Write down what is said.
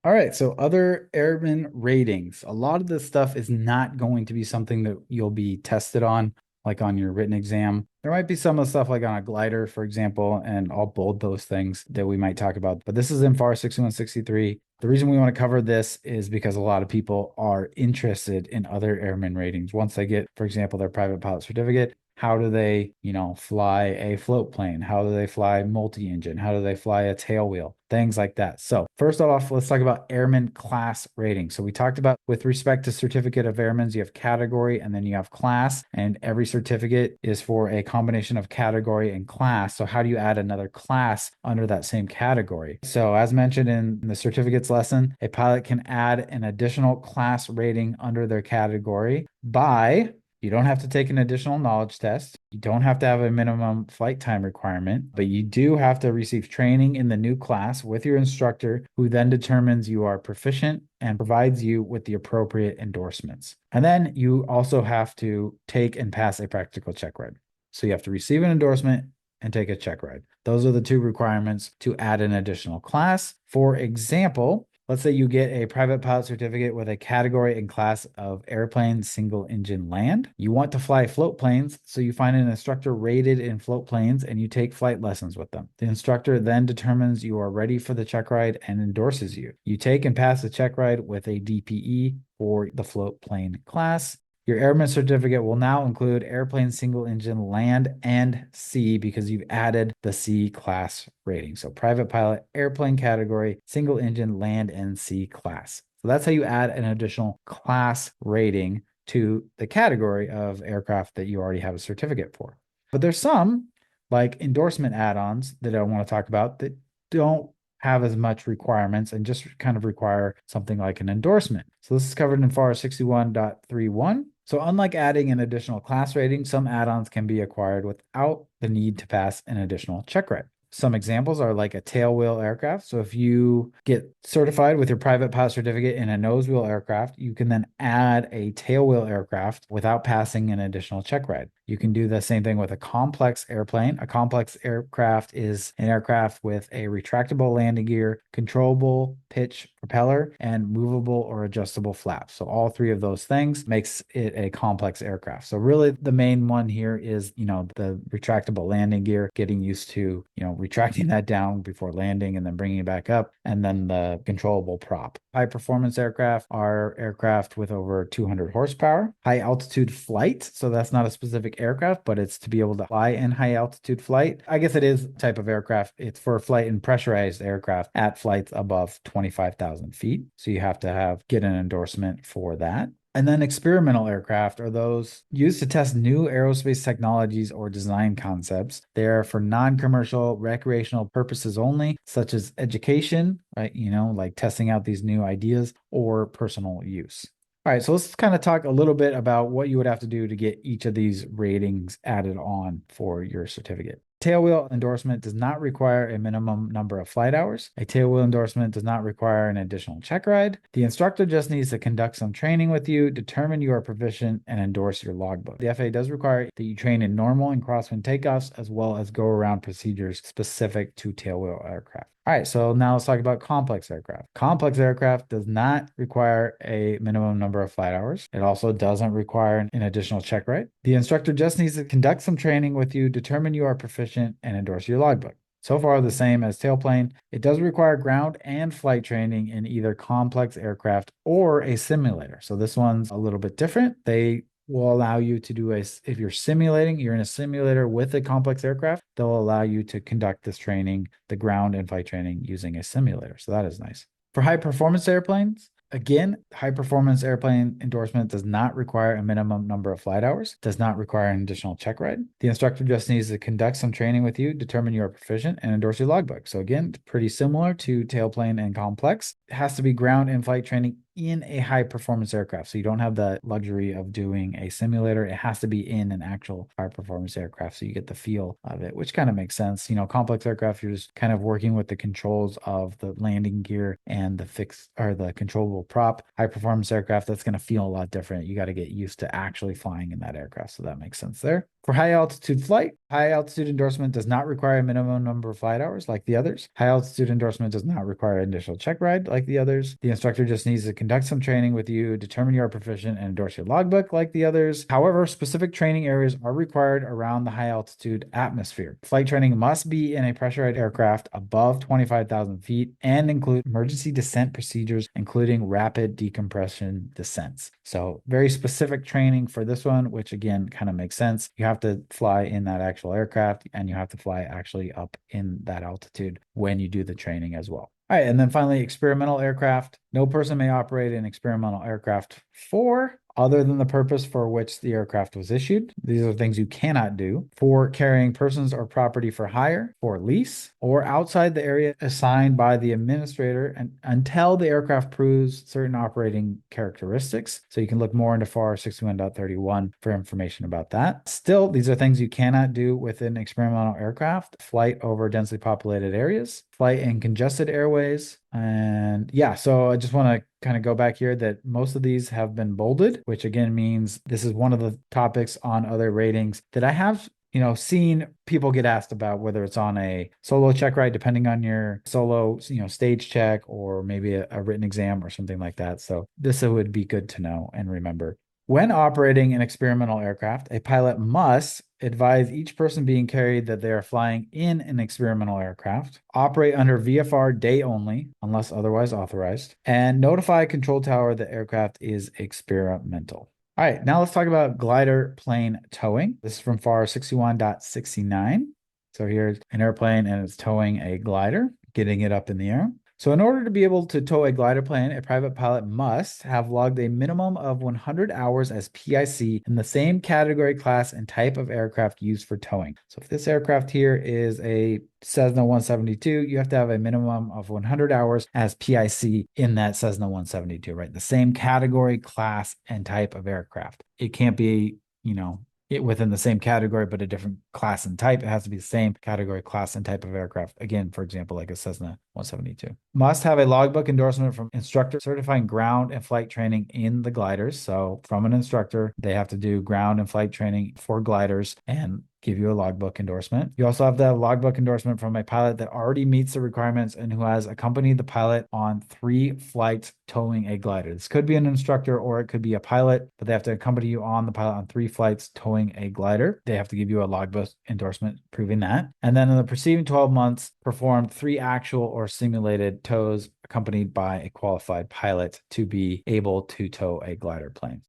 All right, so other airman ratings. A lot of this stuff is not going to be something that you'll be tested on, like on your written exam. There might be some of the stuff like on a glider, for example, and I'll bold those things that we might talk about. But this is in FAR 6163. The reason we want to cover this is because a lot of people are interested in other airman ratings. Once they get, for example, their private pilot certificate, how do they, fly a float plane? How do they fly multi-engine? How do they fly a tailwheel? Things like that. So first off, let's talk about airman class rating. So we talked about with respect to certificate of airmen, you have category and then you have class, and every certificate is for a combination of category and class. So how do you add another class under that same category? So as mentioned in the certificates lesson, a pilot can add an additional class rating under their category by you don't have to take an additional knowledge test. You don't have to have a minimum flight time requirement, but you do have to receive training in the new class with your instructor, who then determines you are proficient and provides you with the appropriate endorsements. And then you also have to take and pass a practical check ride. So you have to receive an endorsement and take a check ride. Those are the two requirements to add an additional class. For example, let's say you get a private pilot certificate with a category and class of airplane single engine land. You want to fly float planes, so you find an instructor rated in float planes and you take flight lessons with them. The instructor then determines you are ready for the check ride and endorses you. You take and pass the check ride with a DPE for the float plane class. Your airman certificate will now include airplane single engine land and sea because you've added the C class rating. So private pilot, airplane category, single engine land and sea class. So that's how you add an additional class rating to the category of aircraft that you already have a certificate for. But there's some like endorsement add-ons that I want to talk about that don't have as much requirements and just kind of require something like an endorsement. So this is covered in FAR 61.31. So unlike adding an additional class rating, some add-ons can be acquired without the need to pass an additional check ride. Some examples are like a tailwheel aircraft. So if you get certified with your private pilot certificate in a nosewheel aircraft, you can then add a tailwheel aircraft without passing an additional check ride. You can do the same thing with a complex airplane. A complex aircraft is an aircraft with a retractable landing gear, controllable pitch propeller, and movable or adjustable flaps. So all three of those things makes it a complex aircraft. So really the main one here is, the retractable landing gear, getting used to, retracting that down before landing and then bringing it back up, and then the controllable prop. High performance aircraft are aircraft with over 200 horsepower. High altitude flight, so that's not a specific aircraft, but it's to be able to fly in high altitude flight. I guess it is a type of aircraft. It's for flight in pressurized aircraft at flights above 25,000 feet. So you have to get an endorsement for that. And then experimental aircraft are those used to test new aerospace technologies or design concepts. They're for non-commercial, recreational purposes only, such as education, right? Like testing out these new ideas, or personal use. All right, so let's kind of talk a little bit about what you would have to do to get each of these ratings added on for your certificate. Tailwheel endorsement does not require a minimum number of flight hours. A tailwheel endorsement does not require an additional check ride. The instructor just needs to conduct some training with you, determine you are proficient, and endorse your logbook. The FAA does require that you train in normal and crosswind takeoffs, as well as go-around procedures specific to tailwheel aircraft. All right, so now let's talk about complex aircraft. Complex aircraft does not require a minimum number of flight hours. It also doesn't require an additional check ride. The instructor just needs to conduct some training with you, determine you are proficient, and endorse your logbook. So far, the same as tailplane. It does require ground and flight training in either complex aircraft or a simulator. So this one's a little bit different. They will allow you to do if you're simulating, you're in a simulator with a complex aircraft, they'll allow you to conduct this training, the ground and flight training, using a simulator. So that is nice. For high performance airplanes, again, high performance airplane endorsement does not require a minimum number of flight hours, does not require an additional check ride. The instructor just needs to conduct some training with you, determine you are proficient, and endorse your logbook. So again, pretty similar to tailplane and complex. It has to be ground and flight training in a high performance aircraft. So you don't have the luxury of doing a simulator. It has to be in an actual high performance aircraft. So you get the feel of it, which kind of makes sense. Complex aircraft, you're just kind of working with the controls of the landing gear and the controllable prop. High performance aircraft, that's going to feel a lot different. You got to get used to actually flying in that aircraft. So that makes sense there. For high altitude flight, High altitude endorsement does not require a minimum number of flight hours like the others. High altitude endorsement does not require an initial check ride like the others. The instructor just needs to conduct some training with you, determine you are proficient, and endorse your logbook like the others. However, specific training areas are required around the high altitude atmosphere. Flight training must be in a pressurized aircraft above 25,000 feet and include emergency descent procedures, including rapid decompression descents. So very specific training for this one, which again kind of makes sense. You have to fly in that actual aircraft and you have to fly actually up in that altitude when you do the training as well. All right, and then finally, experimental aircraft. No person may operate an experimental aircraft for other than the purpose for which the aircraft was issued. These are things you cannot do: for carrying persons or property for hire, for lease, or outside the area assigned by the administrator and until the aircraft proves certain operating characteristics. So you can look more into FAR 61.31 for information about that. Still, these are things you cannot do with an experimental aircraft: flight over densely populated areas, flight in congested airways. And yeah, so I just want to kind of go back here that most of these have been bolded, which again means this is one of the topics on other ratings that I have seen people get asked about, whether it's on a solo check ride, depending on your solo, stage check, or maybe a written exam or something like that. So this would be good to know and remember. When operating an experimental aircraft, a pilot must advise each person being carried that they are flying in an experimental aircraft, operate under VFR day only, unless otherwise authorized, and notify control tower that aircraft is experimental. All right, now let's talk about glider plane towing. This is from FAR 61.69. So here's an airplane and it's towing a glider, getting it up in the air. So in order to be able to tow a glider plane, a private pilot must have logged a minimum of 100 hours as PIC in the same category, class, and type of aircraft used for towing. So if this aircraft here is a 𝐶essna 172, you have to have a minimum of 100 hours as PIC in that 𝐶essna 172, right? The same category, class, and type of aircraft. It can't be, it within the same category, but a different class and type. It has to be the same category, class, and type of aircraft. Again, for example, like a 𝐶essna 172. Must have a logbook endorsement from instructor certifying ground and flight training in the gliders. So from an instructor, they have to do ground and flight training for gliders and give you a logbook endorsement. You also have to have a logbook endorsement from a pilot that already meets the requirements and who has accompanied the pilot on 3 flights towing a glider. This could be an instructor or it could be a pilot, but they have to accompany you on the pilot on 3 flights towing a glider. They have to give you a logbook endorsement proving that. And then in the preceding 12 months, performed 3 actual or simulated tows accompanied by a qualified pilot to be able to tow a glider plane.